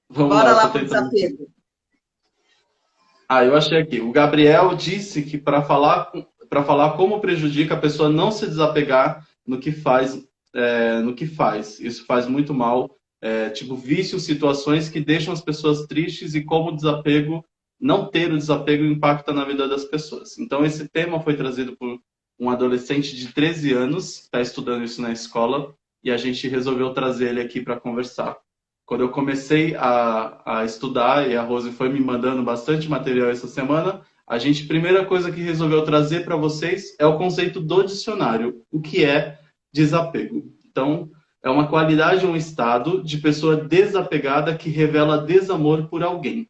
Vamos lá, Bora eu lá tô para o tentando. desapego. Ah, eu achei aqui. O Gabriel disse que para falar como prejudica a pessoa não se desapegar no que faz, no que faz. Isso faz muito mal. Tipo, vícios, situações que deixam as pessoas tristes e como o desapego, não ter o desapego impacta na vida das pessoas. Então, esse tema foi trazido por um adolescente de 13 anos, está estudando isso na escola, e a gente resolveu trazer ele aqui para conversar. Quando eu comecei a estudar e a Rose foi me mandando bastante material essa semana, primeira coisa que resolveu trazer para vocês é o conceito do dicionário, o que é desapego. Então, é uma qualidade, um estado de pessoa desapegada que revela desamor por alguém,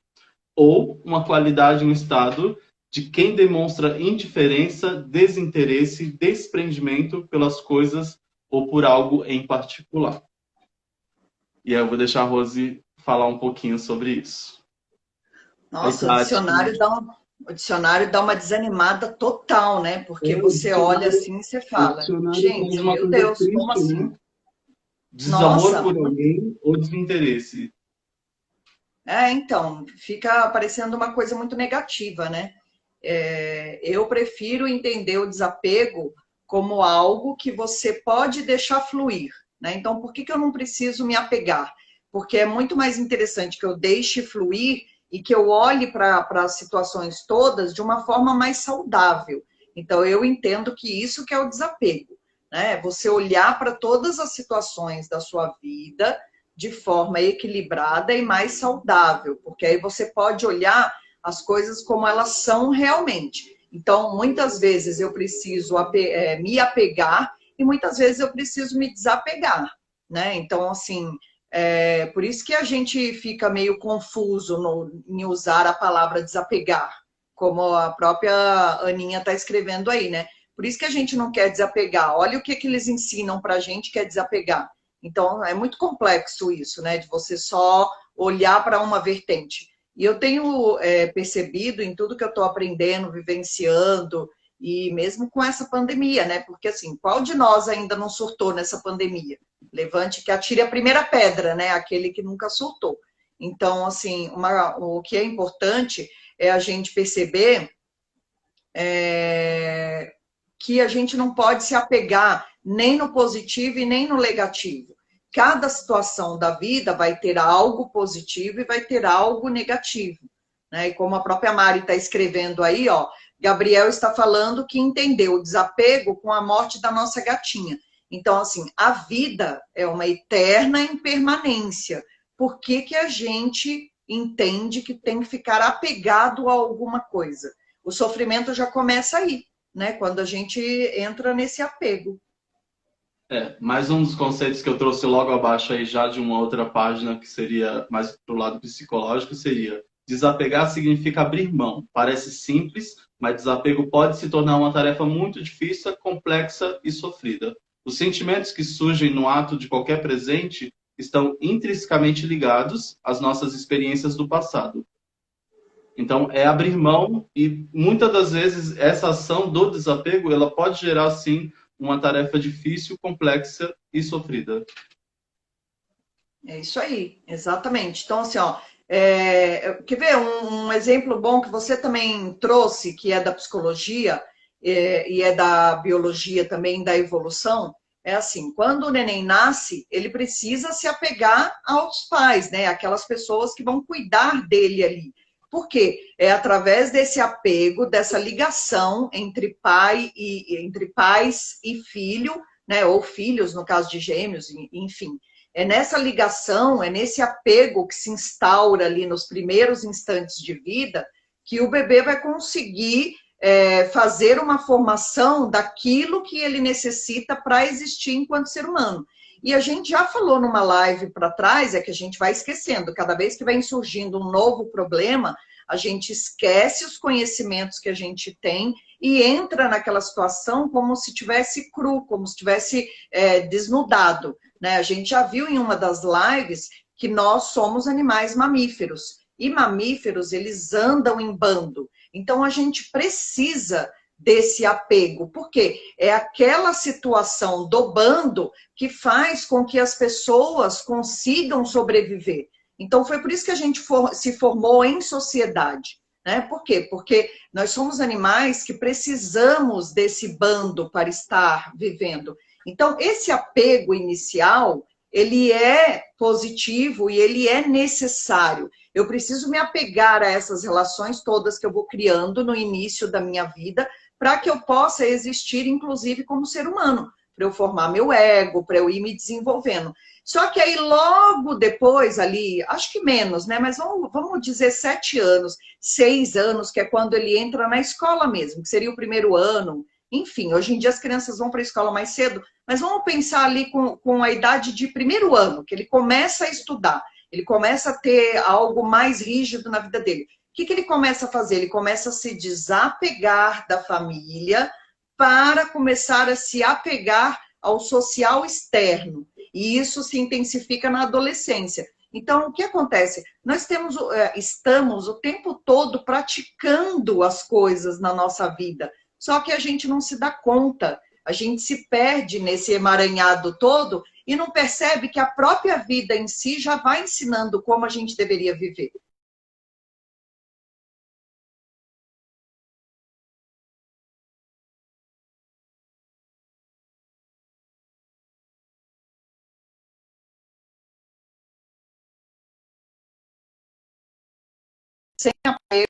ou uma qualidade, um estado de quem demonstra indiferença, desinteresse, desprendimento pelas coisas ou por algo em particular. E aí eu vou deixar a Rose falar um pouquinho sobre isso. Oi, Nossa, Tati. o dicionário dá uma desanimada total, né? Porque O você olha dicionário, assim e você o fala, dicionário traz gente, uma meu coisa Deus, como triste, assim? né? Desamor Nossa, por alguém ou desinteresse. então, fica parecendo uma coisa muito negativa, né? Eu prefiro entender o desapego como algo que você pode deixar fluir, né? Então, por que que eu não preciso me apegar? Porque é muito mais interessante que eu deixe fluir e que eu olhe para as situações todas de uma forma mais saudável. Então, eu entendo que isso que é o desapego, né? Você olhar para todas as situações da sua vida de forma equilibrada e mais saudável, porque aí você pode olhar as coisas como elas são realmente. Então, muitas vezes eu preciso me apegar e muitas vezes eu preciso me desapegar, né? Então, assim, por isso que a gente fica meio confuso em usar a palavra desapegar, como a própria Aninha está escrevendo aí, né? Por isso que a gente não quer desapegar. Olha o que eles ensinam para a gente que é desapegar. Então, é muito complexo isso, né? De você só olhar para uma vertente. E eu tenho percebido em tudo que eu estou aprendendo, vivenciando, e mesmo com essa pandemia, né? Porque, assim, qual de nós ainda não surtou nessa pandemia? Levante que atire a primeira pedra, né? Aquele que nunca surtou. Então, assim, o que é importante é a gente perceber que a gente não pode se apegar nem no positivo e nem no negativo. Cada situação da vida vai ter algo positivo e vai ter algo negativo. Né? E como a própria Mari está escrevendo aí, ó, Gabriel está falando que entendeu o desapego com a morte da nossa gatinha. Então, assim, a vida é uma eterna impermanência. Por que, que a gente entende que tem que ficar apegado a alguma coisa? O sofrimento já começa aí, né? Quando a gente entra nesse apego. Mais um dos conceitos que eu trouxe logo abaixo aí já de uma outra página, que seria mais pro lado psicológico, seria desapegar significa abrir mão. Parece simples, mas desapego pode se tornar uma tarefa muito difícil, complexa e sofrida. Os sentimentos que surgem no ato de qualquer presente estão intrinsecamente ligados às nossas experiências do passado. Então, é abrir mão e muitas das vezes essa ação do desapego, ela pode gerar, sim, uma tarefa difícil, complexa e sofrida. É isso aí, exatamente. Então, assim, ó, quer ver um exemplo bom que você também trouxe, que é da psicologia e é da biologia também, da evolução? É assim, quando o neném nasce, ele precisa se apegar aos pais, né? Aquelas pessoas que vão cuidar dele ali. Por quê? É através desse apego, dessa ligação entre pais e filho, né? Ou filhos, no caso de gêmeos, enfim. É nessa ligação, é nesse apego que se instaura ali nos primeiros instantes de vida que o bebê vai conseguir fazer uma formação daquilo que ele necessita para existir enquanto ser humano. E a gente já falou numa live para trás, é que a gente vai esquecendo, cada vez que vem surgindo um novo problema, a gente esquece os conhecimentos que a gente tem e entra naquela situação como se tivesse cru, como se tivesse desnudado. Né? A gente já viu em uma das lives que nós somos animais mamíferos. E mamíferos, eles andam em bando. Então, a gente precisa desse apego, porque é aquela situação do bando que faz com que as pessoas consigam sobreviver. Então, foi por isso que a gente se formou em sociedade. Né? Por quê? Porque nós somos animais que precisamos desse bando para estar vivendo. Então, esse apego inicial, ele é positivo e ele é necessário. Eu preciso me apegar a essas relações todas que eu vou criando no início da minha vida, para que eu possa existir, inclusive, como ser humano, para eu formar meu ego, para eu ir me desenvolvendo. Só que aí, logo depois, ali, acho que menos, né? Mas vamos dizer 7 anos, 6 anos, que é quando ele entra na escola mesmo, que seria o primeiro ano. Enfim, hoje em dia as crianças vão para a escola mais cedo, mas vamos pensar ali com a idade de primeiro ano, que ele começa a estudar, ele começa a ter algo mais rígido na vida dele. O que ele começa a fazer? Ele começa a se desapegar da família para começar a se apegar ao social externo. E isso se intensifica na adolescência. Então, o que acontece? Nós estamos o tempo todo praticando as coisas na nossa vida, só que a gente não se dá conta, a gente se perde nesse emaranhado todo e não percebe que a própria vida em si já vai ensinando como a gente deveria viver. Sem apego,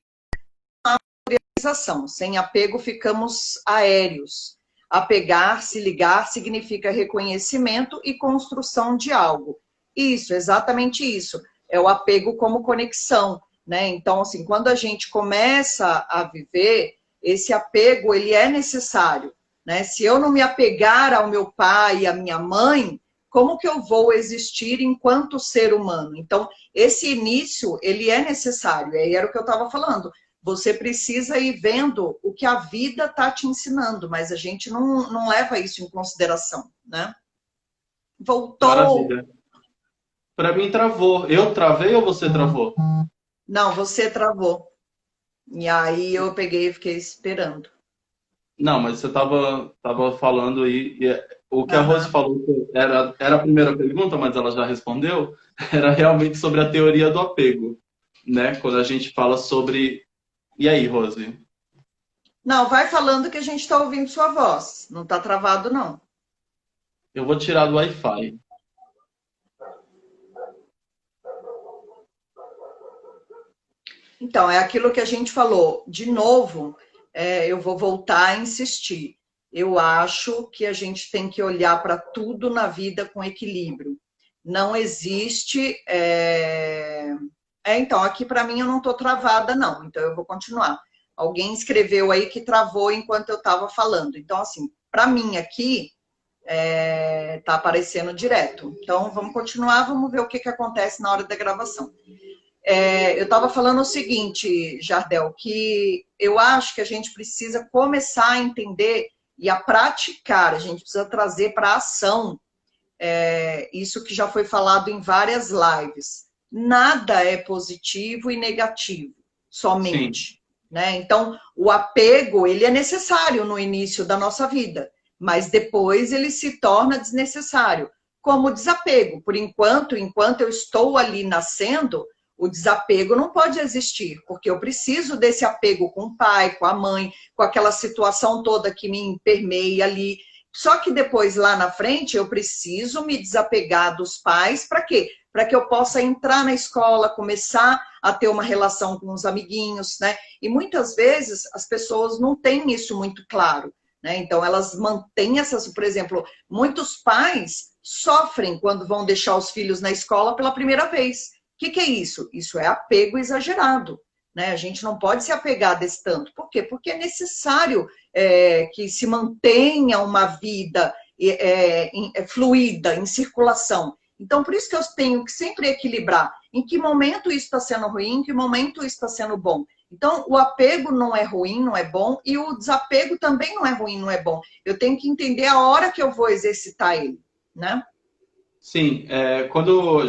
realização. Sem apego, ficamos aéreos. Apegar, se ligar, significa reconhecimento e construção de algo. Isso, exatamente isso. É o apego como conexão, né? Então, assim, quando a gente começa a viver, esse apego, ele é necessário, né? Se eu não me apegar ao meu pai e à minha mãe, como que eu vou existir enquanto ser humano? Então, esse início, ele é necessário. E aí era o que eu estava falando. Você precisa ir vendo o que a vida está te ensinando, mas a gente não leva isso em consideração, né? Voltou. Maravilha. Para mim travou. Eu travei ou você travou? Não, você travou. E aí eu peguei e fiquei esperando. Não, mas você tava falando aí, o que a Rose Aham. falou que era a primeira pergunta, mas ela já respondeu, era realmente sobre a teoria do apego, né? Quando a gente fala sobre... E aí, Rose? Não, vai falando que a gente está ouvindo sua voz. Não está travado, não. Eu vou tirar do Wi-Fi. Então, é aquilo que a gente falou. De novo, eu vou voltar a insistir. Eu acho que a gente tem que olhar para tudo na vida com equilíbrio. Não existe. Então, aqui para mim eu não estou travada, não. Então, eu vou continuar. Alguém escreveu aí que travou enquanto eu estava falando. Então, assim, para mim aqui, tá aparecendo direto. Então, vamos continuar, vamos ver o que acontece na hora da gravação. Eu estava falando o seguinte, Jardel, que eu acho que a gente precisa começar a entender e a praticar, a gente precisa trazer para a ação isso que já foi falado em várias lives. Nada é positivo e negativo, somente. Sim. Né? Então, o apego, ele é necessário no início da nossa vida, mas depois ele se torna desnecessário. Como o desapego, por enquanto eu estou ali nascendo, o desapego não pode existir, porque eu preciso desse apego com o pai, com a mãe, com aquela situação toda que me permeia ali. Só que depois, lá na frente, eu preciso me desapegar dos pais, para quê? Para que eu possa entrar na escola, começar a ter uma relação com os amiguinhos, né? E muitas vezes as pessoas não têm isso muito claro, né? Então elas mantêm essas, por exemplo, muitos pais sofrem quando vão deixar os filhos na escola pela primeira vez. O que é isso? Isso é apego exagerado, né? A gente não pode se apegar desse tanto. Por quê? Porque é necessário que se mantenha uma vida fluida, em circulação. Então, por isso que eu tenho que sempre equilibrar em que momento isso está sendo ruim, em que momento isso está sendo bom. Então, o apego não é ruim, não é bom, e o desapego também não é ruim, não é bom. Eu tenho que entender a hora que eu vou exercitar ele, né? Sim, quando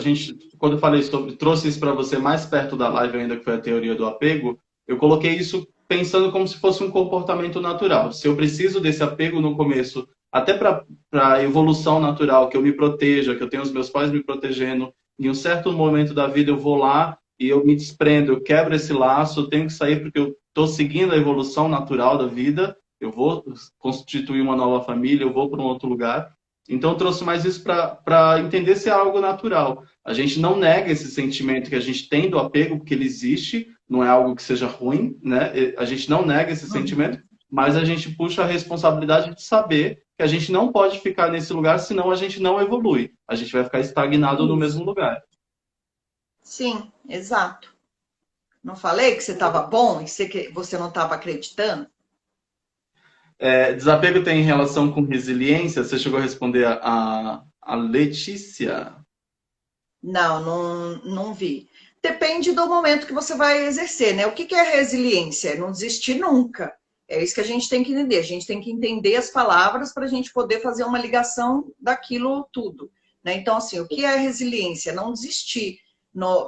eu falei sobre, trouxe isso para você mais perto da live ainda, que foi a teoria do apego, eu coloquei isso pensando como se fosse um comportamento natural. Se eu preciso desse apego no começo, até para a evolução natural, que eu me proteja, que eu tenho os meus pais me protegendo, em um certo momento da vida eu vou lá e eu me desprendo, eu quebro esse laço, eu tenho que sair porque eu estou seguindo a evolução natural da vida, eu vou constituir uma nova família, eu vou para um outro lugar. Então, eu trouxe mais isso para entender se é algo natural. A gente não nega esse sentimento que a gente tem do apego, porque ele existe, não é algo que seja ruim, né? A gente não nega esse sentimento, mas a gente puxa a responsabilidade de saber que a gente não pode ficar nesse lugar, senão a gente não evolui. A gente vai ficar estagnado no mesmo lugar. Sim, exato. Não falei que você estava bom e você não estava acreditando? Desapego tem relação com resiliência? Você chegou a responder a Letícia? Não, não vi. Depende do momento que você vai exercer, né? O que é resiliência? É não desistir nunca. É isso que a gente tem que entender. A gente tem que entender as palavras para a gente poder fazer uma ligação daquilo tudo, né? Então, assim, o que é resiliência? Não desistir.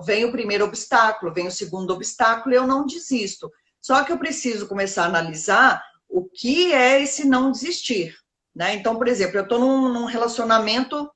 Vem o primeiro obstáculo, vem o segundo obstáculo e eu não desisto. Só que eu preciso começar a analisar o que é esse não desistir, né? Então, por exemplo, eu estou num relacionamento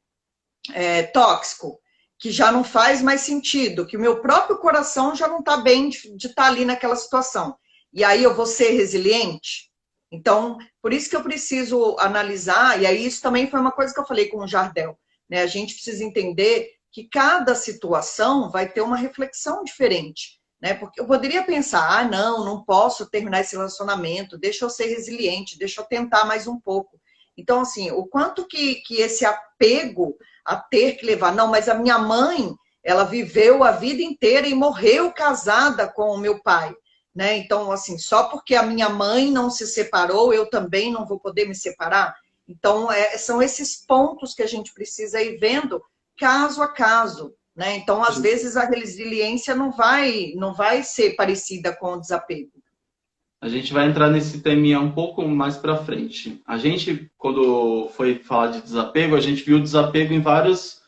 tóxico, que já não faz mais sentido, que o meu próprio coração já não está bem de estar ali naquela situação. E aí eu vou ser resiliente? Então, por isso que eu preciso analisar, e aí isso também foi uma coisa que eu falei com o Jardel, né? A gente precisa entender que cada situação vai ter uma reflexão diferente, né? Porque eu poderia pensar, não posso terminar esse relacionamento, deixa eu ser resiliente, deixa eu tentar mais um pouco. Então, assim, o quanto que esse apego a ter que levar. Não, mas a minha mãe, ela viveu a vida inteira e morreu casada com o meu pai, né? Então, assim, só porque a minha mãe não se separou, eu também não vou poder me separar. Então, são esses pontos que a gente precisa ir vendo caso a caso, né? Então, às vezes, a resiliência não vai ser parecida com o desapego. A gente vai entrar nesse teminha um pouco mais para frente. A gente, quando foi falar de desapego, a gente viu o desapego em várias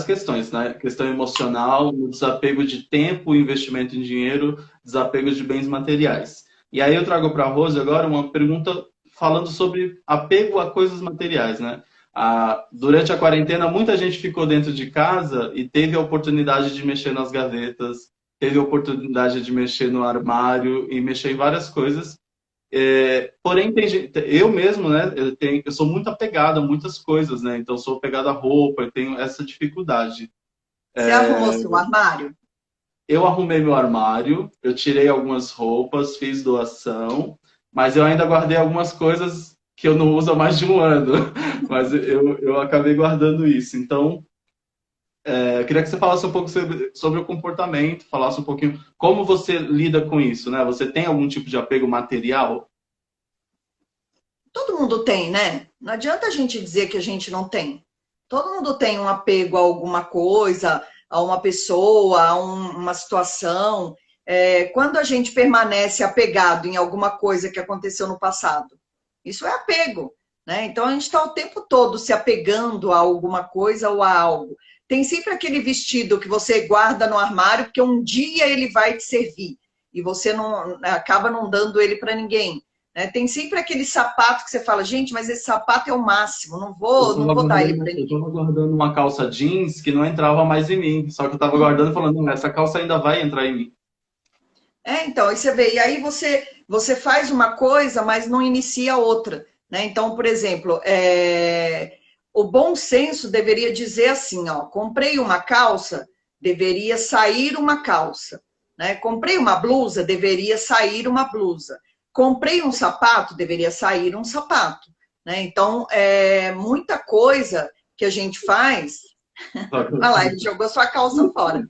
questões, né? Questão emocional, o desapego de tempo, investimento em dinheiro, desapego de bens materiais. E aí eu trago para a Rose agora uma pergunta falando sobre apego a coisas materiais, né? Durante a quarentena, muita gente ficou dentro de casa e teve a oportunidade de mexer nas gavetas, teve a oportunidade de mexer no armário e mexer em várias coisas. Porém, eu mesmo, né, eu sou muito apegado a muitas coisas, né? Então, sou apegado à roupa, eu tenho essa dificuldade. Você arrumou seu armário? Eu arrumei meu armário, eu tirei algumas roupas, fiz doação, mas eu ainda guardei algumas coisas que eu não uso há mais de um ano. Mas eu acabei guardando isso. Então, eu queria que você falasse um pouco sobre o comportamento, falasse um pouquinho como você lida com isso, né? Você tem algum tipo de apego material? Todo mundo tem, né? Não adianta a gente dizer que a gente não tem. Todo mundo tem um apego a alguma coisa, a uma pessoa, a uma situação. Quando a gente permanece apegado em alguma coisa que aconteceu no passado, isso é apego, né? Então a gente está o tempo todo se apegando a alguma coisa ou a algo. Tem sempre aquele vestido que você guarda no armário, porque um dia ele vai te servir e você não acaba não dando ele para ninguém. Tem sempre aquele sapato que você fala, gente, mas esse sapato é o máximo, não vou dar ele para ninguém. Eu estava guardando uma calça jeans que não entrava mais em mim, só que eu estava guardando e falando, não, essa calça ainda vai entrar em mim. Então, aí você vê, e aí você faz uma coisa, mas não inicia outra, né? Então, por exemplo, o bom senso deveria dizer assim, ó, comprei uma calça, deveria sair uma calça, né? Comprei uma blusa, deveria sair uma blusa. Comprei um sapato, deveria sair um sapato, né? Então, muita coisa que a gente faz... Olha lá, ele jogou sua calça fora.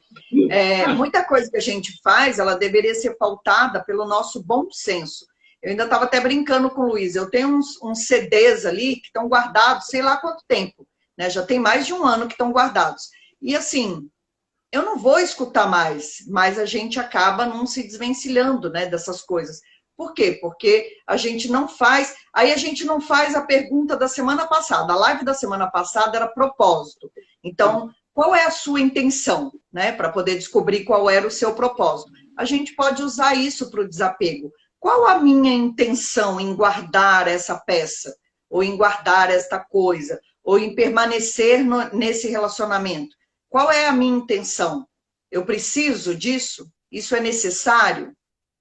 Muita coisa que a gente faz, ela deveria ser pautada pelo nosso bom senso. Eu ainda estava até brincando com o Luiz. Eu tenho uns CDs ali que estão guardados, sei lá quanto tempo, né? Já tem mais de um ano que estão guardados. E assim, eu não vou escutar mais, mas a gente acaba não se desvencilhando, né, dessas coisas. Por quê? Porque a gente não faz... Aí a gente não faz a pergunta da semana passada. A live da semana passada era propósito. Então, qual é a sua intenção, né? Para poder descobrir qual era o seu propósito. A gente pode usar isso para o desapego. Qual a minha intenção em guardar essa peça? Ou em guardar esta coisa? Ou em permanecer nesse relacionamento? qual é a minha intenção? Eu preciso disso? Isso é necessário?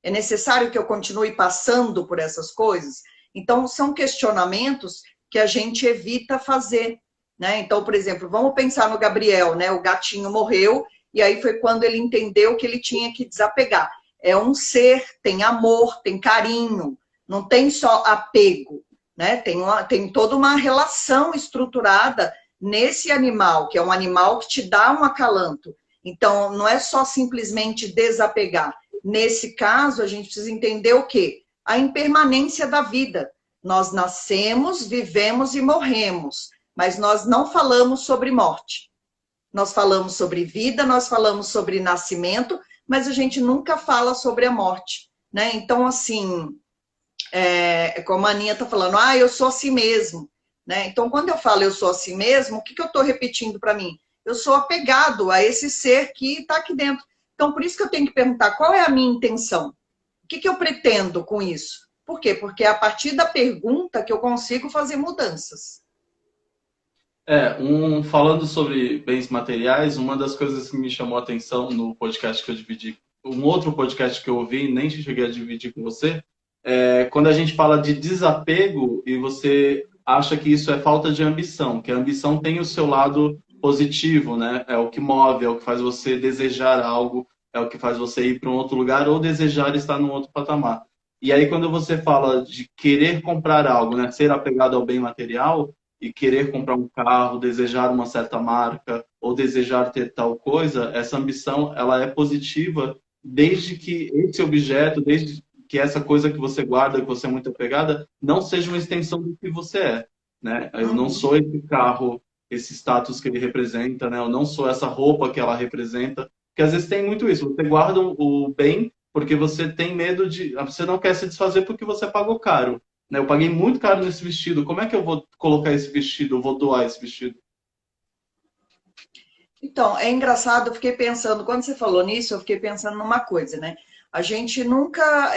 É necessário que eu continue passando por essas coisas? Então, são questionamentos que a gente evita fazer, né? Então, por exemplo, vamos pensar no Gabriel, né? O gatinho morreu e aí foi quando ele entendeu que ele tinha que desapegar. É um ser, tem amor, tem carinho, não tem só apego, né? Tem toda uma relação estruturada nesse animal, que é um animal que te dá um acalanto. Então, não é só simplesmente desapegar. Nesse caso, a gente precisa entender o quê? A impermanência da vida. Nós nascemos, vivemos e morremos, mas nós não falamos sobre morte. Nós falamos sobre vida, nós falamos sobre nascimento, mas a gente nunca fala sobre a morte, né? Então, assim, como a Aninha está falando, eu sou assim mesmo, né? Então, quando eu falo eu sou assim mesmo, o que eu estou repetindo para mim? Eu sou apegado a esse ser que está aqui dentro. Então, por isso que eu tenho que perguntar qual é a minha intenção? O que eu pretendo com isso? Por quê? Porque é a partir da pergunta que eu consigo fazer mudanças. Falando sobre bens materiais, uma das coisas que me chamou a atenção no podcast que eu dividi, um outro podcast que eu ouvi, nem cheguei a dividir com você, quando a gente fala de desapego e você acha que isso é falta de ambição, que a ambição tem o seu lado positivo, né? É o que move, é o que faz você desejar algo, é o que faz você ir para um outro lugar ou desejar estar num outro patamar. E aí, quando você fala de querer comprar algo, né? Ser apegado ao bem material e querer comprar um carro, desejar uma certa marca ou desejar ter tal coisa, essa ambição ela é positiva desde que esse objeto, desde que essa coisa que você guarda, que você é muito apegada, não seja uma extensão do que você é, né? Eu não sou esse carro, esse status que ele representa, né? Eu não sou essa roupa que ela representa, porque às vezes tem muito isso. Você guarda o bem porque você tem medo de... Você não quer se desfazer porque você pagou caro, né? Eu paguei muito caro nesse vestido. Como é que eu vou colocar esse vestido? Eu vou doar esse vestido? Então, é engraçado, eu fiquei pensando, quando você falou nisso, eu fiquei pensando numa coisa, né? A gente nunca,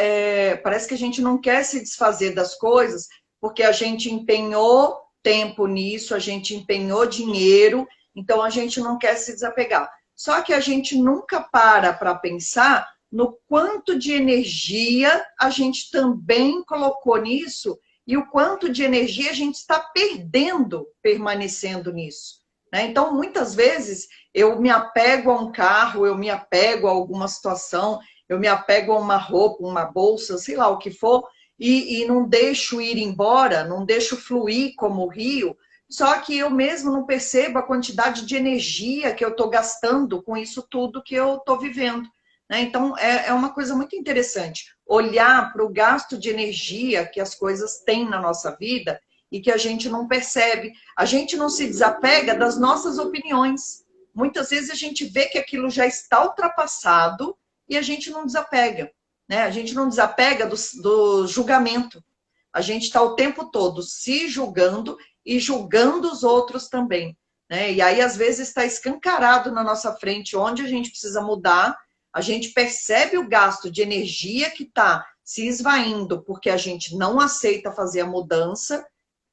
parece que a gente não quer se desfazer das coisas, porque a gente empenhou tempo nisso, a gente empenhou dinheiro, então a gente não quer se desapegar. Só que a gente nunca para pensar no quanto de energia a gente também colocou nisso e o quanto de energia a gente está perdendo permanecendo nisso, né? Então, muitas vezes, eu me apego a um carro, eu me apego a alguma situação, eu me apego a uma roupa, uma bolsa, sei lá o que for, e não deixo ir embora, não deixo fluir como o rio, só que eu mesmo não percebo a quantidade de energia que eu estou gastando com isso tudo que eu estou vivendo, né? Então, é uma coisa muito interessante, olhar para o gasto de energia que as coisas têm na nossa vida e que a gente não percebe. A gente não se desapega das nossas opiniões. Muitas vezes a gente vê que aquilo já está ultrapassado e a gente não desapega, né? A gente não desapega do julgamento. A gente está o tempo todo se julgando e julgando os outros também, né? E aí, às vezes, está escancarado na nossa frente onde a gente precisa mudar, a gente percebe o gasto de energia que está se esvaindo porque a gente não aceita fazer a mudança,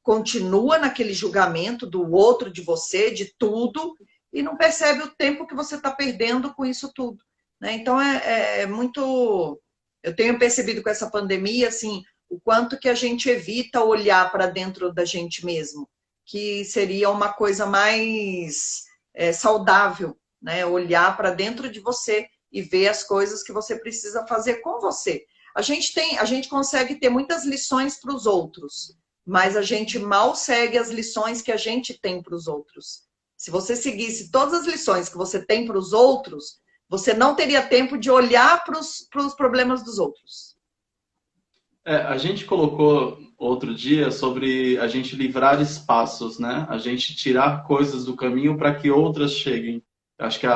continua naquele julgamento do outro, de você, de tudo, e não percebe o tempo que você está perdendo com isso tudo, né? Então, é muito... Eu tenho percebido com essa pandemia, assim, o quanto que a gente evita olhar para dentro da gente mesmo, que seria uma coisa mais saudável, né? Olhar para dentro de você e ver as coisas que você precisa fazer com você. A gente consegue ter muitas lições para os outros, mas a gente mal segue as lições que a gente tem para os outros. Se você seguisse todas as lições que você tem para os outros, você não teria tempo de olhar para os problemas dos outros. A gente colocou outro dia sobre a gente livrar espaços, né? A gente tirar coisas do caminho para que outras cheguem. Acho que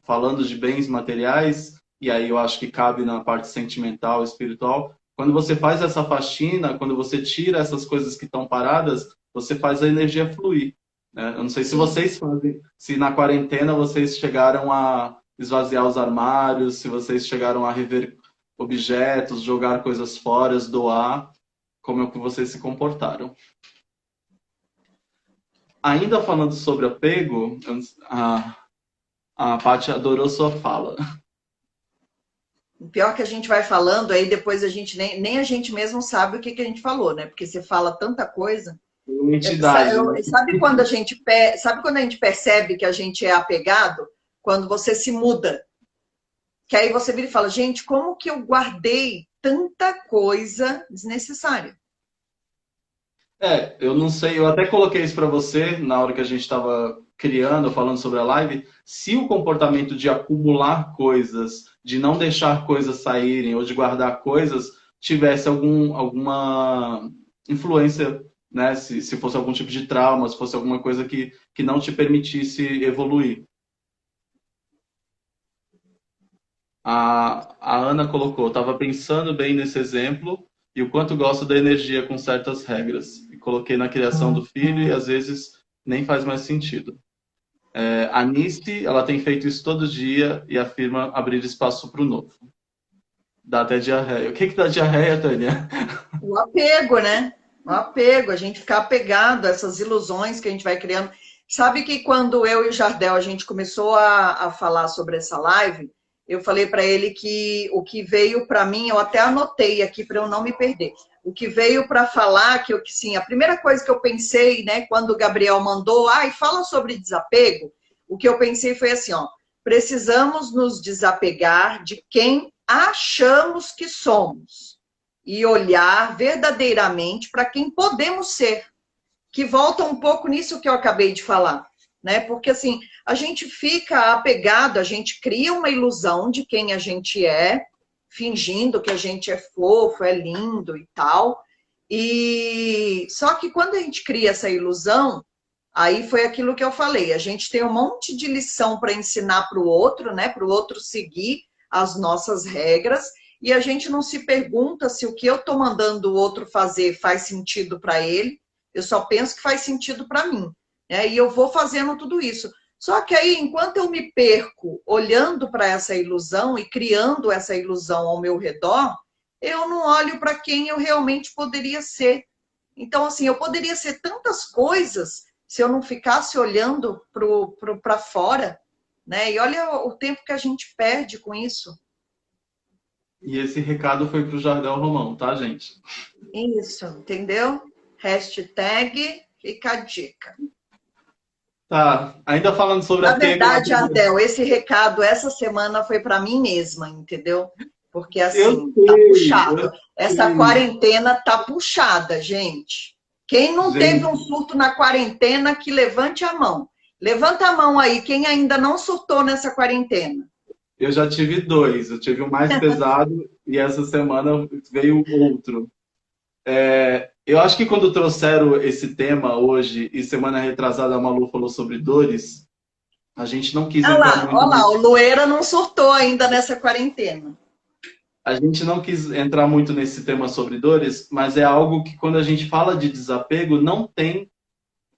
falando de bens materiais, e aí eu acho que cabe na parte sentimental, espiritual, quando você faz essa faxina, quando você tira essas coisas que estão paradas, você faz a energia fluir, né? Eu não sei se vocês fazem, se na quarentena vocês chegaram a esvaziar os armários, se vocês chegaram a rever objetos, jogar coisas fora, doar, como é que vocês se comportaram. Ainda falando sobre apego, A Paty adorou sua fala. O pior que a gente vai falando, aí depois a gente nem a gente mesmo sabe o que a gente falou, né? Porque você fala tanta coisa. Uma entidade, né? Sabe quando a gente percebe que a gente é apegado? Quando você se muda. Que aí você vira e fala, gente, como que eu guardei tanta coisa desnecessária? Eu não sei, eu até coloquei isso para você na hora que a gente estava criando, falando sobre a live, se o comportamento de acumular coisas, de não deixar coisas saírem ou de guardar coisas, tivesse alguma influência, né? Se fosse algum tipo de trauma, se fosse alguma coisa que não te permitisse evoluir. A Ana colocou, estava pensando bem nesse exemplo e o quanto gosto da energia com certas regras. E coloquei na criação do filho e às vezes nem faz mais sentido. A Nice, ela tem feito isso todo dia e afirma abrir espaço para o novo. Dá até diarreia. O que dá diarreia, Tânia? O apego, né? O apego, a gente ficar apegado a essas ilusões que a gente vai criando. Sabe que quando eu e o Jardel a gente começou a falar sobre essa live, eu falei para ele que o que veio para mim, eu até anotei aqui para eu não me perder. O que veio para falar que sim, a primeira coisa que eu pensei, né, quando o Gabriel mandou, fala sobre desapego, o que eu pensei foi assim, ó, precisamos nos desapegar de quem achamos que somos e olhar verdadeiramente para quem podemos ser, que volta um pouco nisso que eu acabei de falar, né? Porque assim, a gente fica apegado, a gente cria uma ilusão de quem a gente é, fingindo que a gente é fofo, é lindo e tal. E só que quando a gente cria essa ilusão, aí foi aquilo que eu falei, a gente tem um monte de lição para ensinar para o outro, né? Para o outro seguir as nossas regras, e a gente não se pergunta se o que eu estou mandando o outro fazer faz sentido para ele, eu só penso que faz sentido para mim, né? E eu vou fazendo tudo isso. Só que aí, enquanto eu me perco olhando para essa ilusão e criando essa ilusão ao meu redor, eu não olho para quem eu realmente poderia ser. Então, assim, eu poderia ser tantas coisas se eu não ficasse olhando para fora, né? E olha o tempo que a gente perde com isso. E esse recado foi para o Jardel Romão, tá, gente? Isso, entendeu? Hashtag fica a dica. Tá, ainda falando sobre Na apego, verdade, Ardel, esse recado essa semana foi para mim mesma, entendeu? Porque eu assim, tá sei, puxado. eu Essa sei. quarentena tá puxada, gente. Quem não teve um Gente, surto na quarentena, que levante a mão. Levanta a mão aí, quem ainda não surtou nessa quarentena. eu já tive dois. Eu tive o mais pesado e essa semana veio outro. Eu acho que quando trouxeram esse tema hoje e semana retrasada a Malu falou sobre dores, a gente não quis entrar muito Olha lá, o Loeira não surtou ainda nessa quarentena. a gente não quis entrar muito nesse tema sobre dores, mas é algo que quando a gente fala de desapego, não tem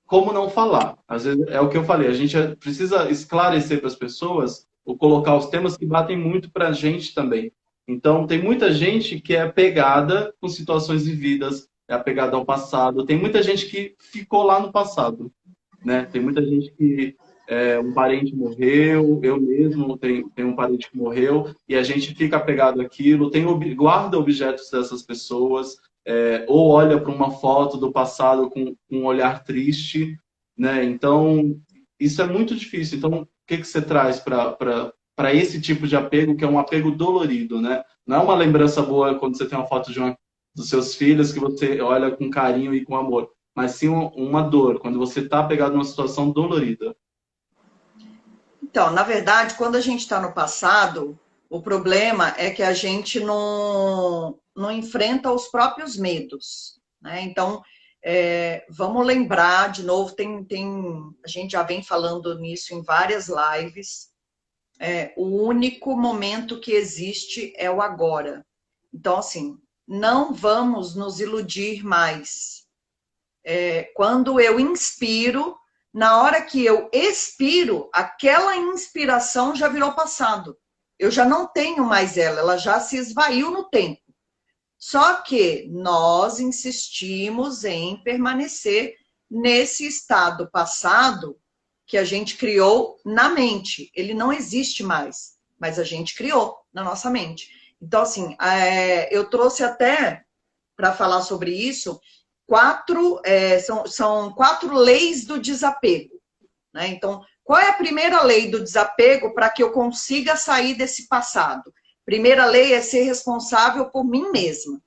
como não falar. Às vezes é o que eu falei, a gente precisa esclarecer para as pessoas ou colocar os temas que batem muito para a gente também. Então, tem muita gente que é apegada com situações vividas, é apegada ao passado. Tem muita gente que ficou lá no passado, né? Tem muita gente que um parente morreu, eu mesmo tenho um parente que morreu, e a gente fica apegado àquilo, guarda objetos dessas pessoas, ou olha para uma foto do passado com um olhar triste, né? Então, isso é muito difícil. Então, o que você traz para esse tipo de apego, que é um apego dolorido, né? Não é uma lembrança boa quando você tem uma foto dos seus filhos que você olha com carinho e com amor, mas sim uma dor, quando você está apegado numa situação dolorida. Então, na verdade, quando a gente está no passado, o problema é que a gente não enfrenta os próprios medos, né? Então, vamos lembrar, de novo, a gente já vem falando nisso em várias lives, o único momento que existe é o agora. Então, assim, não vamos nos iludir mais. Quando eu inspiro, na hora que eu expiro, aquela inspiração já virou passado. Eu já não tenho mais ela já se esvaiu no tempo. Só que nós insistimos em permanecer nesse estado passado que a gente criou na mente. Ele não existe mais, mas a gente criou na nossa mente. Então, assim, eu trouxe até, para falar sobre isso, são 4 leis do desapego, né? Então, qual é a primeira lei do desapego para que eu consiga sair desse passado? Primeira lei é ser responsável por mim mesma.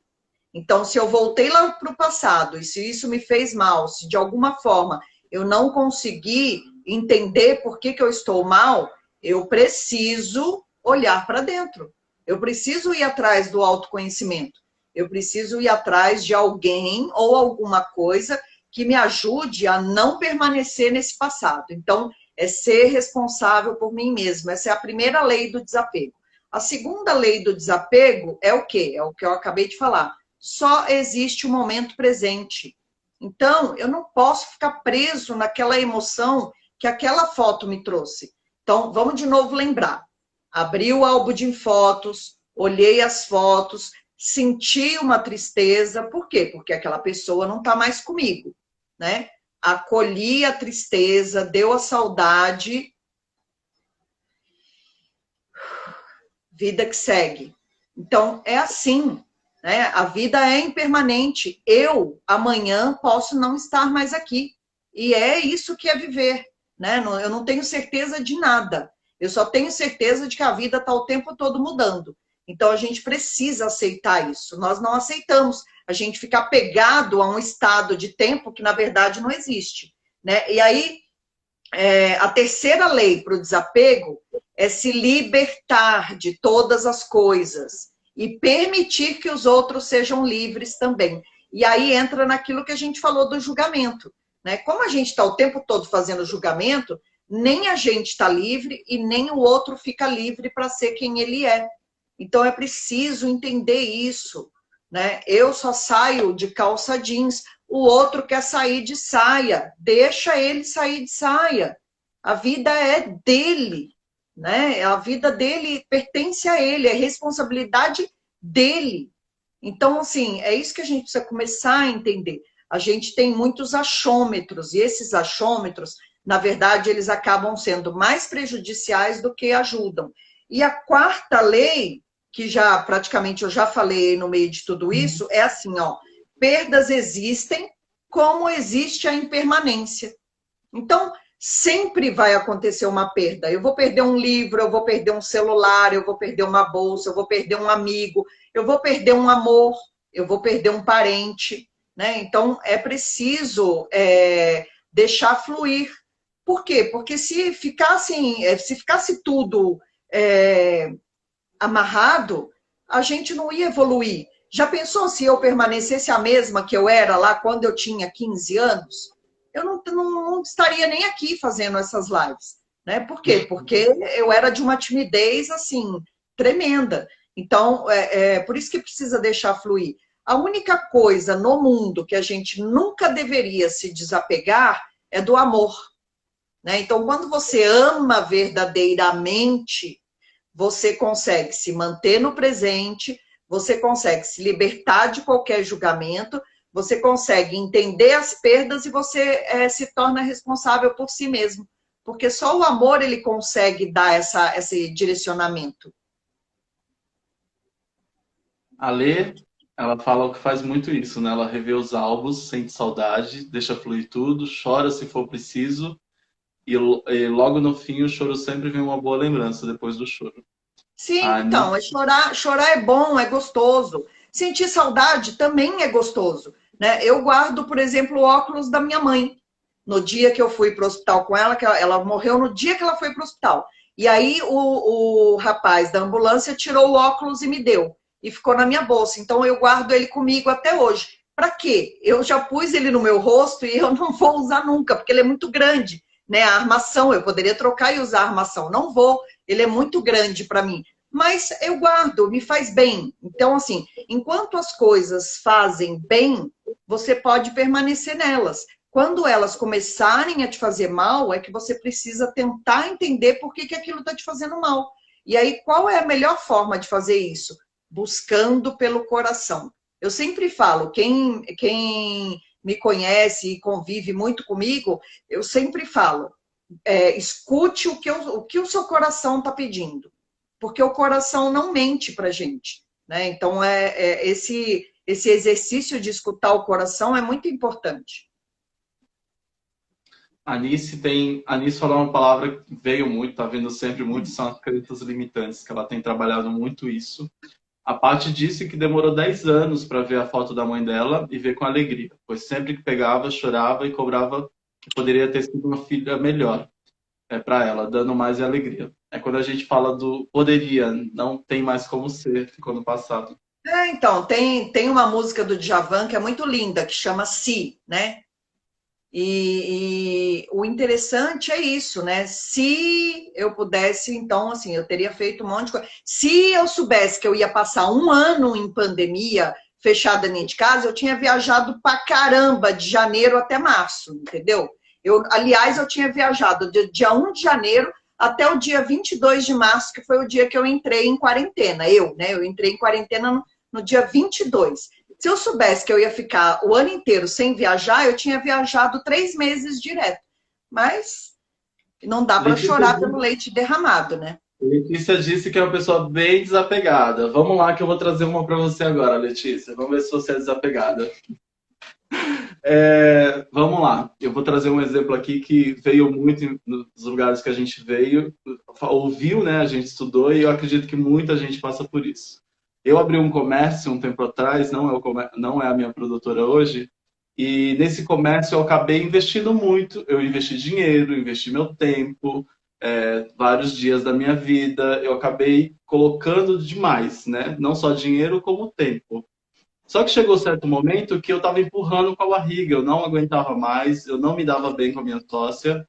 Então, se eu voltei lá para o passado e se isso me fez mal, se de alguma forma eu não consegui entender por que eu estou mal, eu preciso olhar para dentro. Eu preciso ir atrás do autoconhecimento. Eu preciso ir atrás de alguém ou alguma coisa que me ajude a não permanecer nesse passado. Então, é ser responsável por mim mesmo. Essa é a primeira lei do desapego. A segunda lei do desapego é o quê? É o que eu acabei de falar. Só existe o momento presente. Então, eu não posso ficar preso naquela emoção que aquela foto me trouxe. Então, vamos de novo lembrar. Abri o álbum de fotos, olhei as fotos, senti uma tristeza. Por quê? Porque aquela pessoa não está mais comigo, né? Acolhi a tristeza, deu a saudade. Vida que segue. Então, é assim, né? A vida é impermanente. Eu, amanhã, posso não estar mais aqui. E é isso que é viver, né? Eu não tenho certeza de nada. Eu só tenho certeza de que a vida está o tempo todo mudando. Então, a gente precisa aceitar isso. Nós não aceitamos a gente ficar apegado a um estado de tempo que, na verdade, não existe, né? E aí, a terceira lei para o desapego é se libertar de todas as coisas e permitir que os outros sejam livres também. E aí entra naquilo que a gente falou do julgamento, né? Como a gente está o tempo todo fazendo julgamento, nem a gente está livre e nem o outro fica livre para ser quem ele é. Então é preciso entender isso, né? Eu só saio de calça jeans, o outro quer sair de saia, deixa ele sair de saia. A vida é dele, né? A vida dele pertence a ele, é responsabilidade dele. Então, assim, é isso que a gente precisa começar a entender. A gente tem muitos achômetros, e esses achômetros, na verdade, eles acabam sendo mais prejudiciais do que ajudam. E a quarta lei, que já praticamente eu já falei no meio de tudo isso, é assim, ó, perdas existem, como existe a impermanência. Então, sempre vai acontecer uma perda. Eu vou perder um livro, eu vou perder um celular, eu vou perder uma bolsa, eu vou perder um amigo, eu vou perder um amor, eu vou perder um parente, né? Então, é preciso deixar fluir. Por quê? Porque se ficasse tudo amarrado, a gente não ia evoluir. Já pensou se eu permanecesse a mesma que eu era lá quando eu tinha 15 anos? Eu não estaria nem aqui fazendo essas lives, né? Por quê? Porque eu era de uma timidez, assim, tremenda. Então, por isso que precisa deixar fluir. A única coisa no mundo que a gente nunca deveria se desapegar é do amor, né? Então, quando você ama verdadeiramente, você consegue se manter no presente, você consegue se libertar de qualquer julgamento, você consegue entender as perdas e você se torna responsável por si mesmo. Porque só o amor ele consegue dar esse direcionamento. A Lê, ela fala que faz muito isso, né? Ela revê os álbuns, sente saudade, deixa fluir tudo, chora se for preciso, e logo no fim o choro sempre vem uma boa lembrança depois do choro. Sim, então, chorar é bom, é gostoso. Sentir saudade também é gostoso, né? Eu guardo, por exemplo, o óculos da minha mãe. No dia que eu fui para o hospital com ela, que ela morreu no dia que ela foi para o hospital. E aí o rapaz da ambulância tirou o óculos e me deu. E ficou na minha bolsa. Então eu guardo ele comigo até hoje. Para quê? Eu já pus ele no meu rosto e eu não vou usar nunca, porque ele é muito grande, né? A armação, eu poderia trocar e usar a armação. Não vou, ele é muito grande para mim. Mas eu guardo, me faz bem. Então, assim, enquanto as coisas fazem bem, você pode permanecer nelas. Quando elas começarem a te fazer mal, é que você precisa tentar entender por que aquilo está te fazendo mal. E aí, qual é a melhor forma de fazer isso? Buscando pelo coração. Eu sempre falo, quem me conhece e convive muito comigo, eu sempre falo, escute o que o seu coração está pedindo, porque o coração não mente para a gente, né? Então, esse exercício de escutar o coração é muito importante. A Anice falou uma palavra que veio muito, tá vendo sempre muito, são as crenças limitantes, que ela tem trabalhado muito isso. A Paty disse que demorou 10 anos para ver a foto da mãe dela e ver com alegria, pois sempre que pegava, chorava e cobrava que poderia ter sido uma filha melhor para ela, dando mais alegria. É quando a gente fala do poderia, não tem mais como ser, ficou no passado. Então, tem uma música do Djavan que é muito linda, que chama Si, né? E o interessante é isso, né? Se eu pudesse, então, assim, eu teria feito um monte de coisa. Se eu soubesse que eu ia passar um ano em pandemia, fechada dentro de casa, eu tinha viajado pra caramba, de janeiro até março, entendeu? Aliás, eu tinha viajado do dia 1 de janeiro até o dia 22 de março, que foi o dia que eu entrei em quarentena. Eu entrei em quarentena no dia 22. Se eu soubesse que eu ia ficar o ano inteiro sem viajar, eu tinha viajado 3 meses direto. Mas não dá para chorar pelo leite derramado, né? Letícia disse que é uma pessoa bem desapegada. Vamos lá que eu vou trazer uma para você agora, Letícia. Vamos ver se você é desapegada. Vamos lá. Eu vou trazer um exemplo aqui que veio muito nos lugares que a gente veio, ouviu, né? A gente estudou e eu acredito que muita gente passa por isso. Eu abri um comércio um tempo atrás, não é a minha produtora hoje, e nesse comércio eu acabei investindo muito. Eu investi dinheiro, investi meu tempo, vários dias da minha vida. Eu acabei colocando demais, né? Não só dinheiro, como tempo. Só que chegou um certo momento que eu estava empurrando com a barriga, eu não aguentava mais, eu não me dava bem com a minha sócia,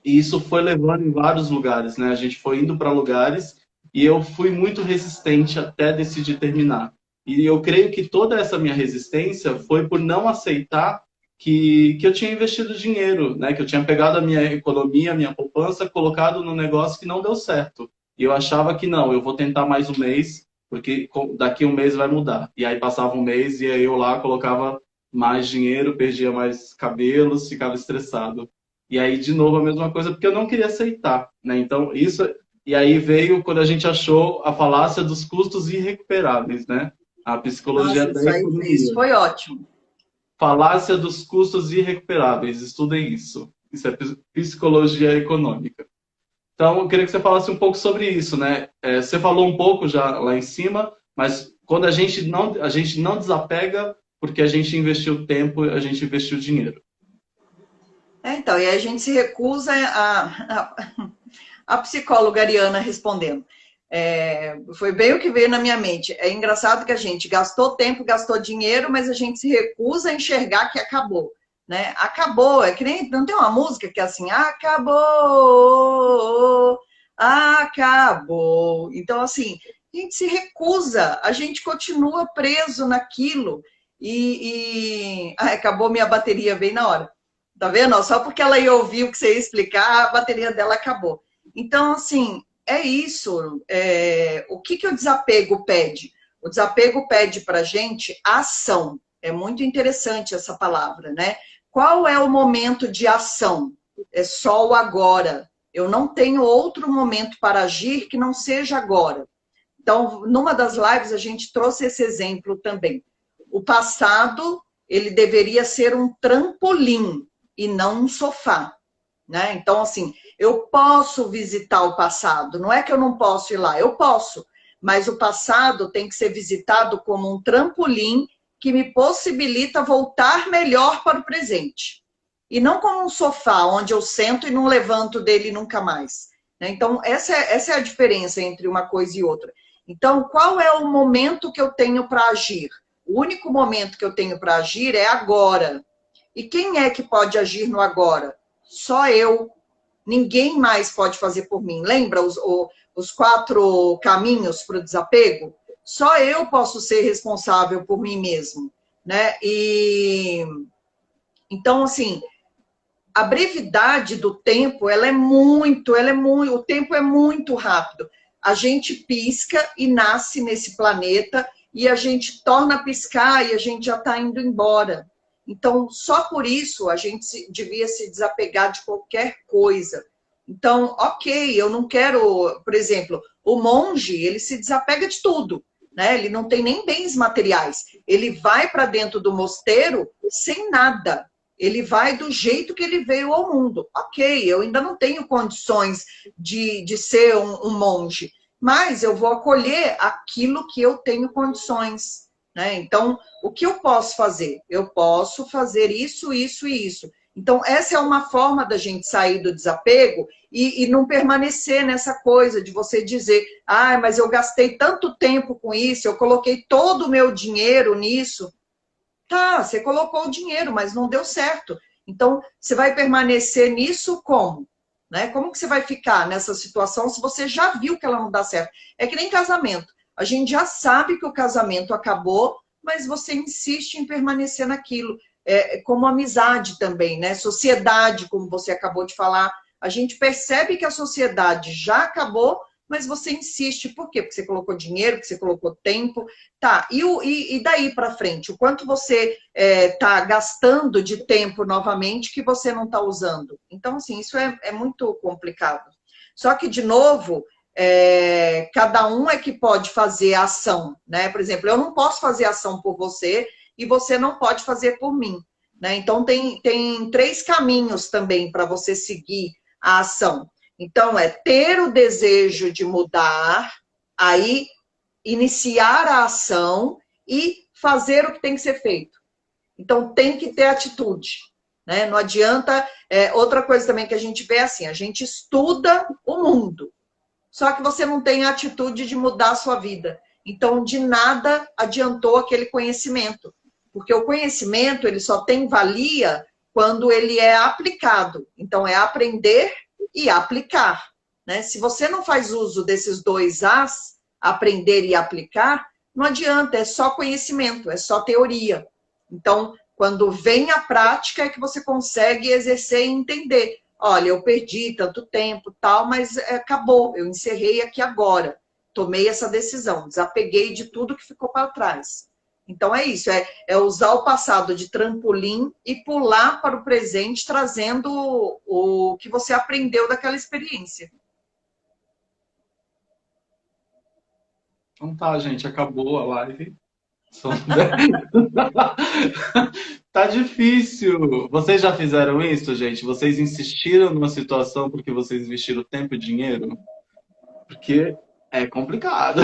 e isso foi levando em vários lugares, né? A gente foi indo para lugares e eu fui muito resistente até decidir terminar. E eu creio que toda essa minha resistência foi por não aceitar que eu tinha investido dinheiro, né? Que eu tinha pegado a minha economia, a minha poupança, colocado num negócio que não deu certo. E eu achava que não, eu vou tentar mais um mês, porque daqui um mês vai mudar. E aí passava um mês e aí eu lá colocava mais dinheiro, perdia mais cabelos, ficava estressado. E aí, de novo, a mesma coisa, porque eu não queria aceitar, né? Então, isso... E aí veio quando a gente achou a falácia dos custos irrecuperáveis, né? A psicologia Nossa, da economia. isso foi ótimo. Falácia dos custos irrecuperáveis. Estudem isso. Isso é psicologia econômica. Então, eu queria que você falasse um pouco sobre isso, né? Você falou um pouco já lá em cima, mas quando a gente não desapega porque a gente investiu tempo, a gente investiu dinheiro. Então, e a gente se recusa a psicóloga Ariana respondendo. Foi bem o que veio na minha mente. É engraçado que a gente gastou tempo, gastou dinheiro, mas a gente se recusa a enxergar que acabou. Né? Acabou, é que nem... Não tem uma música que é assim, acabou, acabou. Então, assim, a gente se recusa, a gente continua preso naquilo acabou minha bateria bem na hora. Tá vendo? Só porque ela ia ouvir o que você ia explicar, a bateria dela acabou. Então, assim, é isso. O que o desapego pede? O desapego pede para a gente ação. É muito interessante essa palavra, né? Qual é o momento de ação? É só o agora. Eu não tenho outro momento para agir que não seja agora. Então, numa das lives, a gente trouxe esse exemplo também. O passado, ele deveria ser um trampolim e não um sofá. Né? Então, assim, eu posso visitar o passado. Não é que eu não posso ir lá, eu posso. Mas o passado tem que ser visitado como um trampolim que me possibilita voltar melhor para o presente. E não como um sofá, onde eu sento e não levanto dele nunca mais. Então, essa é a diferença entre uma coisa e outra. Então, qual é o momento que eu tenho para agir? O único momento que eu tenho para agir é agora. E quem é que pode agir no agora? Só eu. Ninguém mais pode fazer por mim. Lembra os 4 caminhos para o desapego? Só eu posso ser responsável por mim mesmo. Né? Então, assim, a brevidade do tempo, o tempo é muito rápido. A gente pisca e nasce nesse planeta e a gente torna a piscar e a gente já está indo embora. Então, só por isso a gente devia se desapegar de qualquer coisa. Então, ok, eu não quero, por exemplo, o monge, ele se desapega de tudo, né? Ele não tem nem bens materiais. Ele vai para dentro do mosteiro sem nada. Ele vai do jeito que ele veio ao mundo. Ok, eu ainda não tenho condições de ser um monge, mas eu vou acolher aquilo que eu tenho condições, né? Então, o que eu posso fazer? Eu posso fazer isso, isso e isso. Então, essa é uma forma da gente sair do desapego e não permanecer nessa coisa de você dizer, ah, mas eu gastei tanto tempo com isso, eu coloquei todo o meu dinheiro nisso. Tá, você colocou o dinheiro, mas não deu certo. Então, você vai permanecer nisso como? Né? Como que você vai ficar nessa situação se você já viu que ela não dá certo? É que nem casamento. A gente já sabe que o casamento acabou, mas você insiste em permanecer naquilo. É como amizade também, né? Sociedade, como você acabou de falar. A gente percebe que a sociedade já acabou, mas você insiste. Por quê? Porque você colocou dinheiro, porque você colocou tempo. Tá, e daí para frente? O quanto você está gastando de tempo novamente que você não está usando? Então, assim, isso é muito complicado. Só que, de novo, cada um é que pode fazer a ação, né? Por exemplo, eu não posso fazer ação por você e você não pode fazer por mim, né? Então, tem 3 caminhos também para você seguir a ação. Então, é ter o desejo de mudar, aí iniciar a ação e fazer o que tem que ser feito. Então, tem que ter atitude, né? Não adianta... outra coisa também que a gente vê é assim, a gente estuda o mundo, só que você não tem a atitude de mudar a sua vida. Então, de nada adiantou aquele conhecimento, porque o conhecimento ele só tem valia quando ele é aplicado. Então, é aprender e aplicar, né? Se você não faz uso desses 2 As, aprender e aplicar, não adianta, é só conhecimento, é só teoria. Então, quando vem a prática é que você consegue exercer e entender. Olha, eu perdi tanto tempo, tal, mas acabou, eu encerrei aqui agora. Tomei essa decisão, desapeguei de tudo que ficou para trás. Então é isso, é usar o passado de trampolim e pular para o presente, trazendo o que você aprendeu daquela experiência. Então tá, gente, acabou a live. Tá difícil. Vocês já fizeram isso, gente? Vocês insistiram numa situação porque vocês investiram tempo e dinheiro? Porque é complicado.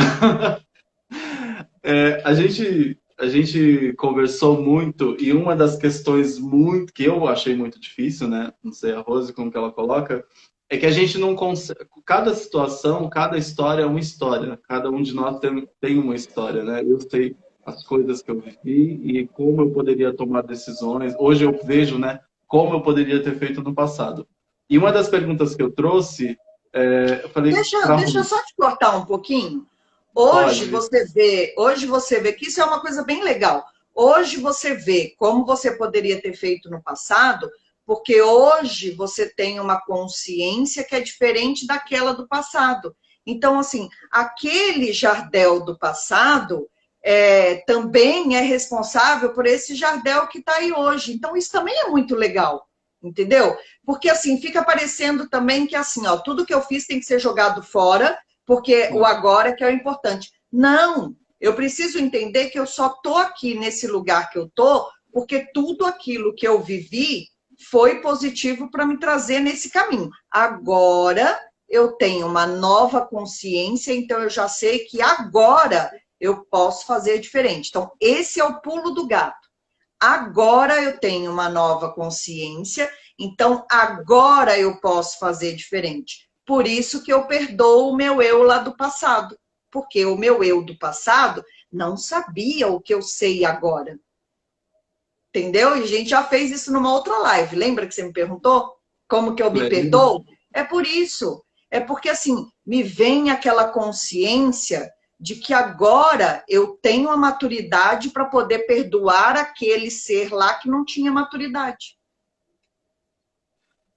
A gente conversou muito e uma das questões muito que eu achei muito difícil, né? Não sei a Rose como que ela coloca, é que a gente não consegue. Cada situação, cada história é uma história. Cada um de nós tem uma história, né? Eu sei as coisas que eu vivi e como eu poderia tomar decisões. Hoje eu vejo, né? Como eu poderia ter feito no passado. E uma das perguntas que eu trouxe, eu falei para Deixa eu Rose, só te cortar um pouquinho. pode. Hoje você vê que isso é uma coisa bem legal. Hoje você vê como você poderia ter feito no passado, porque hoje você tem uma consciência que é diferente daquela do passado. Então, assim, aquele Jardel do passado também é responsável por esse Jardel que está aí hoje. Então, isso também é muito legal, entendeu? Porque, assim, fica parecendo também que, assim, ó, tudo que eu fiz tem que ser jogado fora, porque o agora que é o importante. Não, eu preciso entender que eu só estou aqui nesse lugar que eu estou, porque tudo aquilo que eu vivi foi positivo para me trazer nesse caminho. Agora eu tenho uma nova consciência, então eu já sei que agora eu posso fazer diferente. Então, esse é o pulo do gato. Agora eu tenho uma nova consciência, então agora eu posso fazer diferente. Por isso que eu perdoo o meu eu lá do passado, porque o meu eu do passado não sabia o que eu sei agora. Entendeu? E a gente já fez isso numa outra live. Lembra que você me perguntou como que eu me perdoo? É por isso. É porque, assim, me vem aquela consciência de que agora eu tenho a maturidade para poder perdoar aquele ser lá que não tinha maturidade.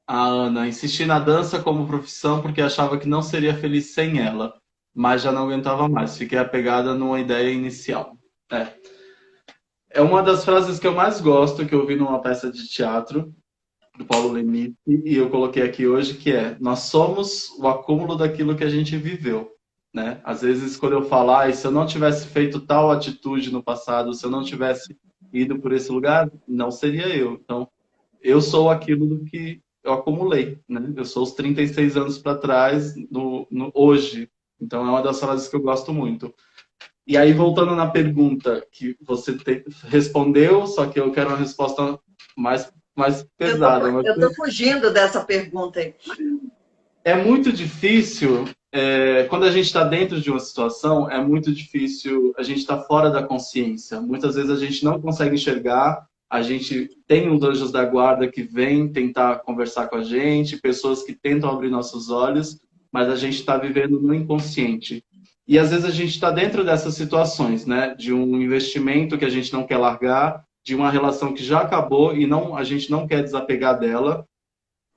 A Ana, insisti na dança como profissão porque achava que não seria feliz sem ela, mas já não aguentava mais. Fiquei apegada numa ideia inicial. É. É uma das frases que eu mais gosto, que eu ouvi numa peça de teatro, do Paulo Lemite, e eu coloquei aqui hoje, que é: nós somos o acúmulo daquilo que a gente viveu, né? Às vezes, quando eu falar, se eu não tivesse feito tal atitude no passado, se eu não tivesse ido por esse lugar, não seria eu. Então, eu sou aquilo do que eu acumulei, né? Eu sou os 36 anos para trás, hoje. Então, é uma das frases que eu gosto muito. E aí, voltando na pergunta que você respondeu, só que eu quero uma resposta mais pesada. Eu tô fugindo dessa pergunta aí. É muito difícil, quando a gente está dentro de uma situação, é muito difícil a gente estar fora da consciência. Muitas vezes a gente não consegue enxergar, a gente tem os anjos da guarda que vêm tentar conversar com a gente, pessoas que tentam abrir nossos olhos, mas a gente está vivendo no inconsciente. E às vezes a gente está dentro dessas situações, né? De um investimento que a gente não quer largar, de uma relação que já acabou e a gente não quer desapegar dela.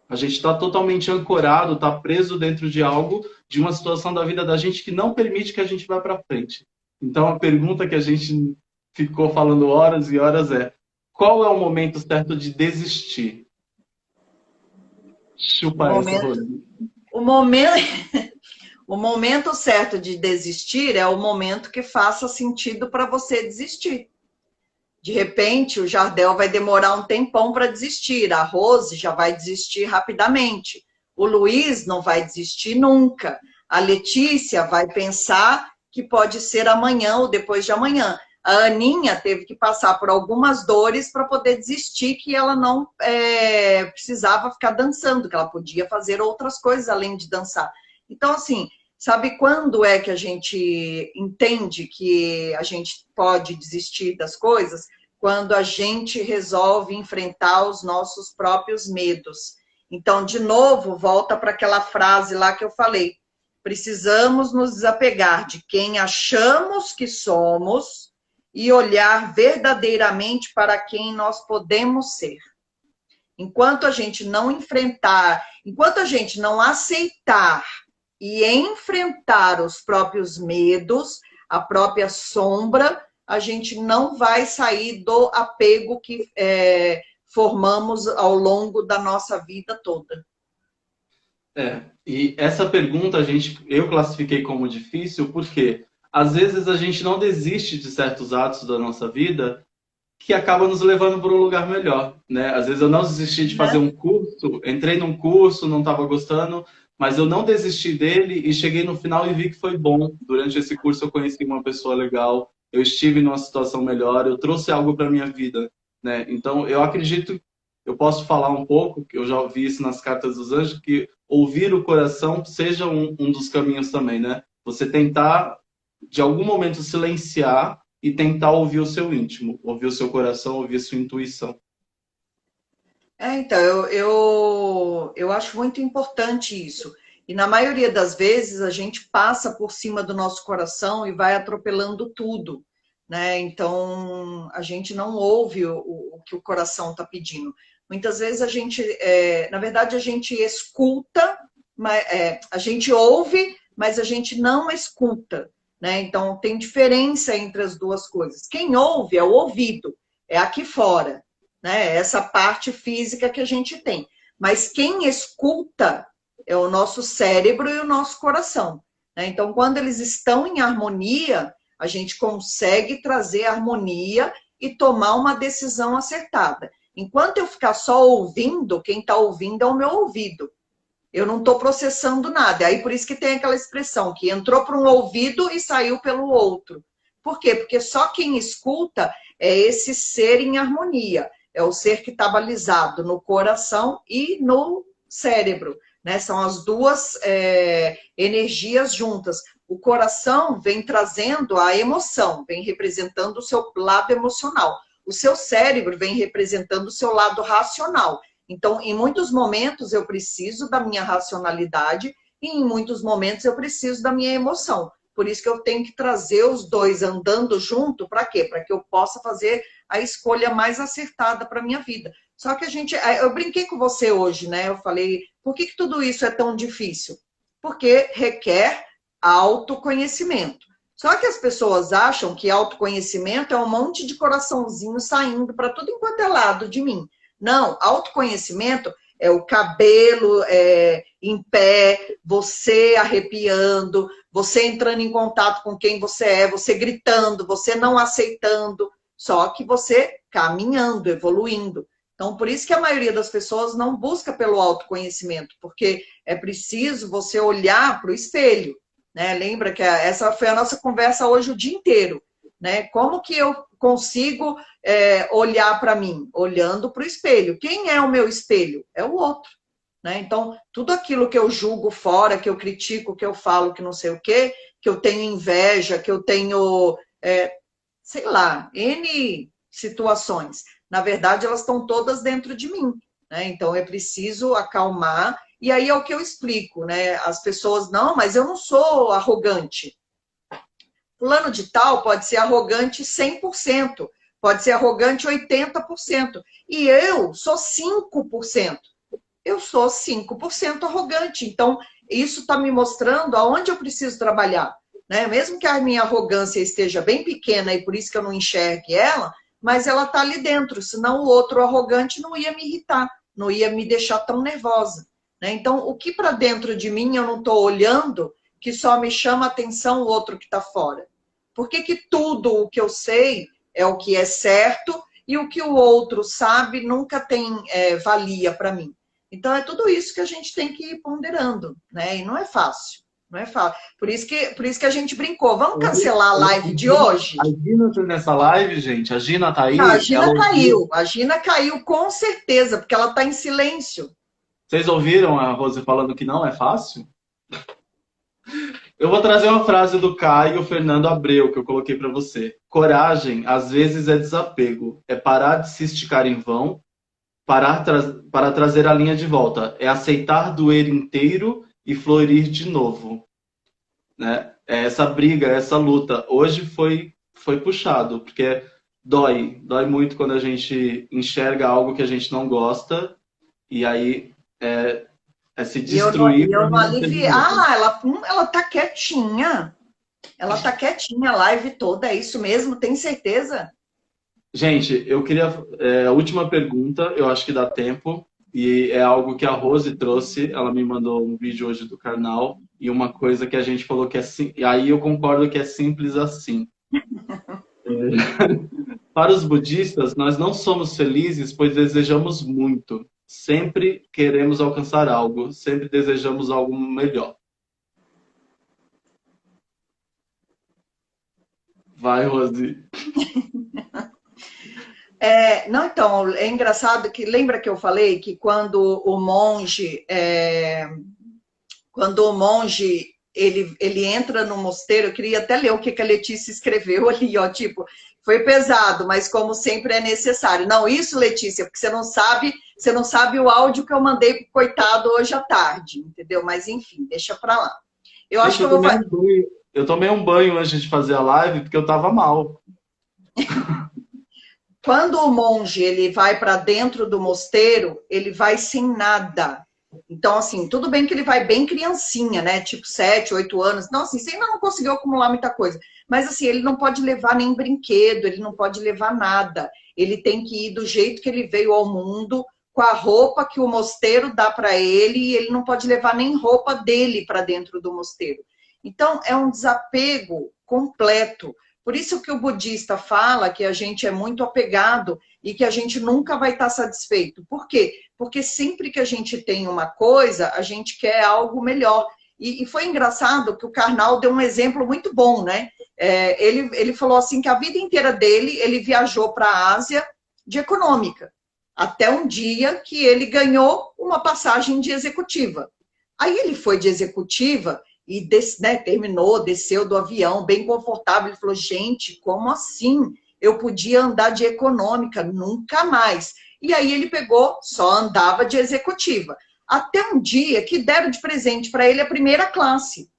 A gente está totalmente ancorado, está preso dentro de algo, de uma situação da vida da gente que não permite que a gente vá para frente. Então, a pergunta que a gente ficou falando horas e horas é: qual é o momento certo de desistir? O Chupa essa, momento, Rose. o momento, o momento certo de desistir é o momento que faça sentido para você desistir. De repente, o Jardel vai demorar um tempão para desistir, a Rose já vai desistir rapidamente, o Luiz não vai desistir nunca, a Letícia vai pensar que pode ser amanhã ou depois de amanhã. A Aninha teve que passar por algumas dores para poder desistir, que ela não precisava ficar dançando, que ela podia fazer outras coisas além de dançar. Então, assim, sabe quando é que a gente entende que a gente pode desistir das coisas? Quando a gente resolve enfrentar os nossos próprios medos. Então, de novo, volta para aquela frase lá que eu falei. Precisamos nos desapegar de quem achamos que somos e olhar verdadeiramente para quem nós podemos ser. Enquanto a gente não enfrentar, enquanto a gente não aceitar e enfrentar os próprios medos, a própria sombra, a gente não vai sair do apego que formamos ao longo da nossa vida toda. E essa pergunta eu classifiquei como difícil porque às vezes a gente não desiste de certos atos da nossa vida que acaba nos levando para um lugar melhor, né? Às vezes eu não desisti de fazer um curso, entrei num curso, não estava gostando, mas eu não desisti dele e cheguei no final e vi que foi bom. Durante esse curso eu conheci uma pessoa legal, eu estive numa situação melhor, eu trouxe algo para minha vida, né? Então eu acredito, eu posso falar um pouco, que eu já ouvi isso nas cartas dos anjos, que ouvir o coração seja um dos caminhos também, né? Você tentar, de algum momento, silenciar e tentar ouvir o seu íntimo, ouvir o seu coração, ouvir a sua intuição. Então, eu acho muito importante isso. E na maioria das vezes a gente passa por cima do nosso coração e vai atropelando tudo, né? Então a gente não ouve o que o coração está pedindo. Muitas vezes a gente, na verdade, a gente escuta, a gente ouve, mas a gente não escuta, né? Então tem diferença entre as duas coisas. Quem ouve é o ouvido, é aqui fora, né? Essa parte física que a gente tem. Mas quem escuta é o nosso cérebro e o nosso coração, né? Então, quando eles estão em harmonia, a gente consegue trazer harmonia e tomar uma decisão acertada. Enquanto eu ficar só ouvindo, quem está ouvindo é o meu ouvido. Eu não estou processando nada. Aí por isso que tem aquela expressão que entrou por um ouvido e saiu pelo outro. Por quê? Porque só quem escuta é esse ser em harmonia. É o ser que está balizado no coração e no cérebro, né? São as duas energias juntas. O coração vem trazendo a emoção, vem representando o seu lado emocional. O seu cérebro vem representando o seu lado racional. Então, em muitos momentos eu preciso da minha racionalidade e em muitos momentos eu preciso da minha emoção. Por isso que eu tenho que trazer os dois andando junto, para quê? Para que eu possa fazer a escolha mais acertada para a minha vida. Só que eu brinquei com você hoje, né? Eu falei, por que tudo isso é tão difícil? Porque requer autoconhecimento. Só que as pessoas acham que autoconhecimento é um monte de coraçãozinho saindo para tudo enquanto é lado de mim. Não, autoconhecimento é o cabelo em pé, você arrepiando, você entrando em contato com quem você é, você gritando, você não aceitando, só que você caminhando, evoluindo. Então, por isso que a maioria das pessoas não busca pelo autoconhecimento, porque é preciso você olhar para o espelho, né? Lembra que essa foi a nossa conversa hoje o dia inteiro, né? Como que eu consigo olhar para mim? Olhando para o espelho. Quem é o meu espelho? É o outro, né? Então, tudo aquilo que eu julgo fora, que eu critico, que eu falo, que não sei o quê, que eu tenho inveja, que eu tenho, sei lá, N situações. Na verdade, elas estão todas dentro de mim, né? Então, é preciso acalmar. E aí é o que eu explico, né? As pessoas, não, mas eu não sou arrogante. Fulano de tal pode ser arrogante 100%, pode ser arrogante 80%. E eu sou 5%. Eu sou 5% arrogante. Então, isso está me mostrando aonde eu preciso trabalhar, né? Mesmo que a minha arrogância esteja bem pequena e por isso que eu não enxergue ela, mas ela está ali dentro, senão o outro arrogante não ia me irritar, não ia me deixar tão nervosa, né? Então, o que para dentro de mim eu não estou olhando, que só me chama a atenção o outro que está fora? Por que que tudo o que eu sei é o que é certo e o que o outro sabe nunca tem valia para mim? Então, é tudo isso que a gente tem que ir ponderando, né? E não é fácil. Não é fácil. Por isso que a gente brincou. Vamos cancelar a live de hoje? A Gina tá nessa live, gente. A Gina tá aí. Não, a Gina caiu. A Gina caiu com certeza, porque ela está em silêncio. Vocês ouviram a Rose falando que não é fácil? Eu vou trazer uma frase do Caio Fernando Abreu, que eu coloquei para você. Coragem, às vezes, é desapego. É parar de se esticar em vão, para trazer a linha de volta. É aceitar doer inteiro e florir de novo. Né? É essa briga, essa luta. Hoje foi puxado, porque dói muito quando a gente enxerga algo que a gente não gosta e aí é se destruir. E eu não aliviei. Ela tá quietinha. Ela tá quietinha a live toda, é isso mesmo? Tem certeza? Gente, eu queria. A última pergunta, eu acho que dá tempo. E é algo que a Rose trouxe. Ela me mandou um vídeo hoje do canal. E uma coisa que a gente falou que é simples. E aí eu concordo que é simples assim. Para os budistas, nós não somos felizes, pois desejamos muito. Sempre queremos alcançar algo. Sempre desejamos algo melhor. Vai, Rose. Não, então, é engraçado que, lembra que eu falei que quando o monge ele entra no mosteiro, eu queria até ler o que a Letícia escreveu ali, ó, tipo, foi pesado, mas como sempre é necessário. Não, isso, Letícia, porque você não sabe o áudio que eu mandei pro coitado hoje à tarde, entendeu? Mas enfim, deixa pra lá. Gente, eu tomei um banho antes de fazer a live porque eu tava mal. Quando o monge ele vai para dentro do mosteiro, ele vai sem nada. Então, assim, tudo bem que ele vai bem criancinha, né? Tipo 7, 8 anos. Não, assim, você ainda não conseguiu acumular muita coisa. Mas, assim, ele não pode levar nem brinquedo, ele não pode levar nada. Ele tem que ir do jeito que ele veio ao mundo, com a roupa que o mosteiro dá para ele, e ele não pode levar nem roupa dele para dentro do mosteiro. Então, é um desapego completo. Por isso que o budista fala que a gente é muito apegado e que a gente nunca vai estar satisfeito. Por quê? Porque sempre que a gente tem uma coisa, a gente quer algo melhor. E foi engraçado que o Karnal deu um exemplo muito bom, né? Ele falou assim que a vida inteira dele, ele viajou para a Ásia de econômica, até um dia que ele ganhou uma passagem de executiva. Aí ele foi de executiva e terminou, desceu do avião, bem confortável. Ele falou, gente, como assim? Eu podia andar de econômica, nunca mais. E aí ele pegou, só andava de executiva. Até um dia que deram de presente para ele a primeira classe.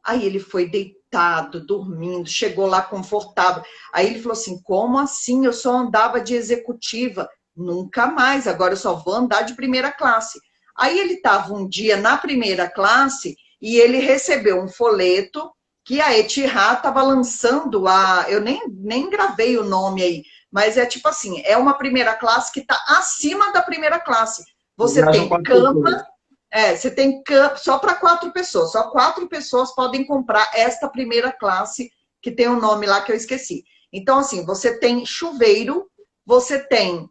Aí ele foi deitado, dormindo, chegou lá confortável. Aí ele falou assim, como assim? Eu só andava de executiva. Nunca mais, agora eu só vou andar de primeira classe. Aí ele estava um dia na primeira classe e ele recebeu um folheto que a Etihad estava lançando eu nem gravei o nome aí, mas é tipo assim, é uma primeira classe que está acima da primeira classe. Você Viajam tem quatro cama, pessoas. você tem cama só para 4 pessoas, só 4 pessoas podem comprar esta primeira classe, que tem um nome lá que eu esqueci. Então, assim, você tem chuveiro, você tem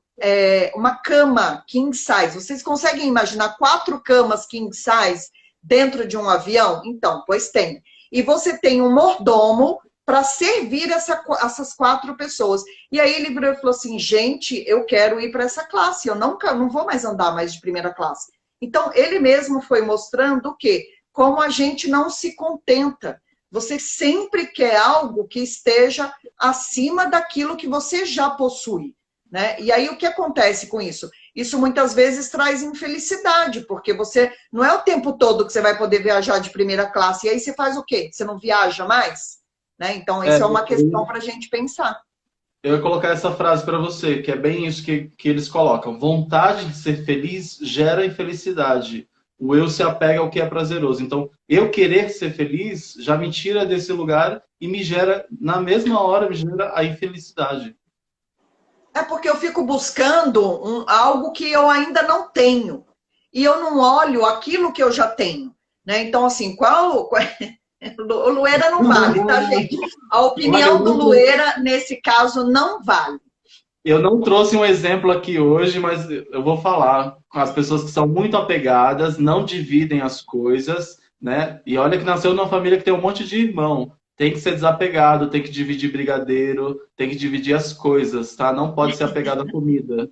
uma cama king size. Vocês conseguem imaginar 4 camas king size dentro de um avião? Então, pois tem. E você tem um mordomo para servir essas 4 pessoas. E aí ele virou e falou assim, gente, eu quero ir para essa classe, eu não vou mais andar mais de primeira classe. Então, ele mesmo foi mostrando o quê? Como a gente não se contenta. Você sempre quer algo que esteja acima daquilo que você já possui, né? E aí o que acontece com isso? Isso muitas vezes traz infelicidade, porque você não é o tempo todo que você vai poder viajar de primeira classe. E aí você faz o quê? Você não viaja mais? Né? Então, É, isso é uma questão para a gente pensar. eu ia colocar essa frase para você, que é bem isso que eles colocam. Vontade de ser feliz gera infelicidade. O eu se apega ao que é prazeroso. Então, eu querer ser feliz já me tira desse lugar e me gera, na mesma hora, me gera a infelicidade. É porque eu fico buscando algo que eu ainda não tenho. E eu não olho aquilo que eu já tenho. Né? Então, assim, o Lueira não vale, tá, gente? A Olha, opinião do Lueira, nesse caso, não vale. eu não trouxe um exemplo aqui hoje, mas eu vou falar com as pessoas que são muito apegadas, não dividem as coisas, né? E olha que nasceu numa família que tem um monte de irmão. Tem que ser desapegado, tem que dividir brigadeiro, tem que dividir as coisas, tá? Não pode ser apegado à comida.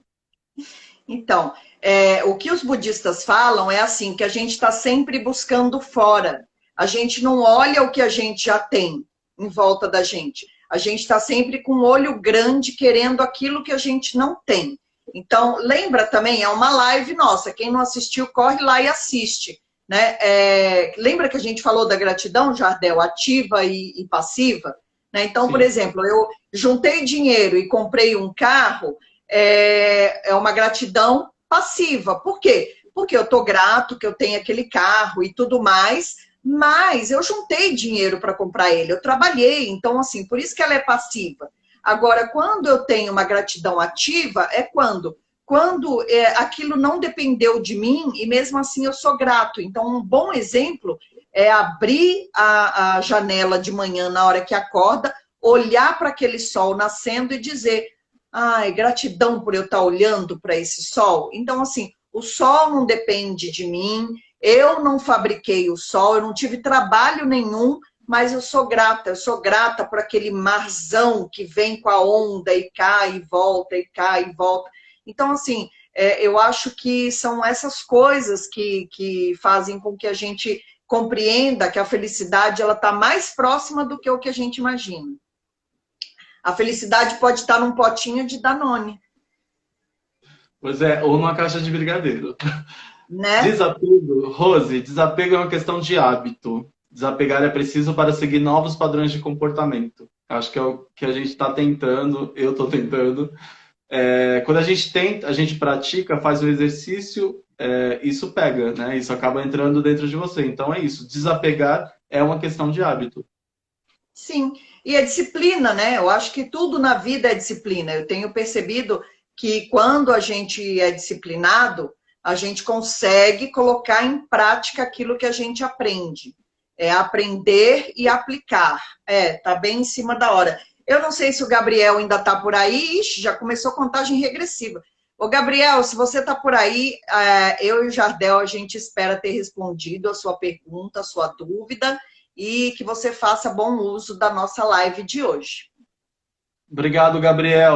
Então, o que os budistas falam é assim, que a gente está sempre buscando fora. A gente não olha o que a gente já tem em volta da gente. A gente está sempre com um olho grande querendo aquilo que a gente não tem. Então, lembra também, é uma live nossa. Quem não assistiu, corre lá e assiste. Né? Lembra que a gente falou da gratidão, Jardel, ativa e passiva? Né? Então, por Sim. exemplo, eu juntei dinheiro e comprei um carro, é uma gratidão passiva. Por quê? Porque eu estou grato que eu tenho aquele carro e tudo mais, mas eu juntei dinheiro para comprar ele, eu trabalhei, então, assim, por isso que ela é passiva. Agora, quando eu tenho uma gratidão ativa, é quando aquilo não dependeu de mim e mesmo assim eu sou grato. Então, um bom exemplo é abrir a janela de manhã na hora que acorda, olhar para aquele sol nascendo e dizer: ai, gratidão por eu estar olhando para esse sol. Então, assim, o sol não depende de mim, eu não fabriquei o sol, eu não tive trabalho nenhum, mas eu sou grata por aquele marzão que vem com a onda e cai e volta, e cai e volta. Então, assim, eu acho que são essas coisas que fazem com que a gente compreenda que a felicidade ela está mais próxima do que o que a gente imagina. A felicidade pode estar num potinho de Danone, Pois é, ou numa caixa de brigadeiro. né? Desapego, Rose, desapego é uma questão de hábito. Desapegar é preciso para seguir novos padrões de comportamento. Acho que é o que a gente está tentando, eu estou tentando. Quando a gente tenta, a gente pratica, faz o exercício, isso pega, né? Isso acaba entrando dentro de você. Então é isso. Desapegar é uma questão de hábito. Sim, e a disciplina, né? Eu acho que tudo na vida é disciplina. Eu tenho percebido que quando a gente é disciplinado, a gente consegue colocar em prática aquilo que a gente aprende. É aprender e aplicar. Tá bem em cima da hora. Eu não sei se o Gabriel ainda está por aí. Ixi, já começou a contagem regressiva. Ô, Gabriel, se você está por aí, eu e o Jardel, a gente espera ter respondido a sua pergunta, a sua dúvida, e que você faça bom uso da nossa live de hoje. Obrigado, Gabriel.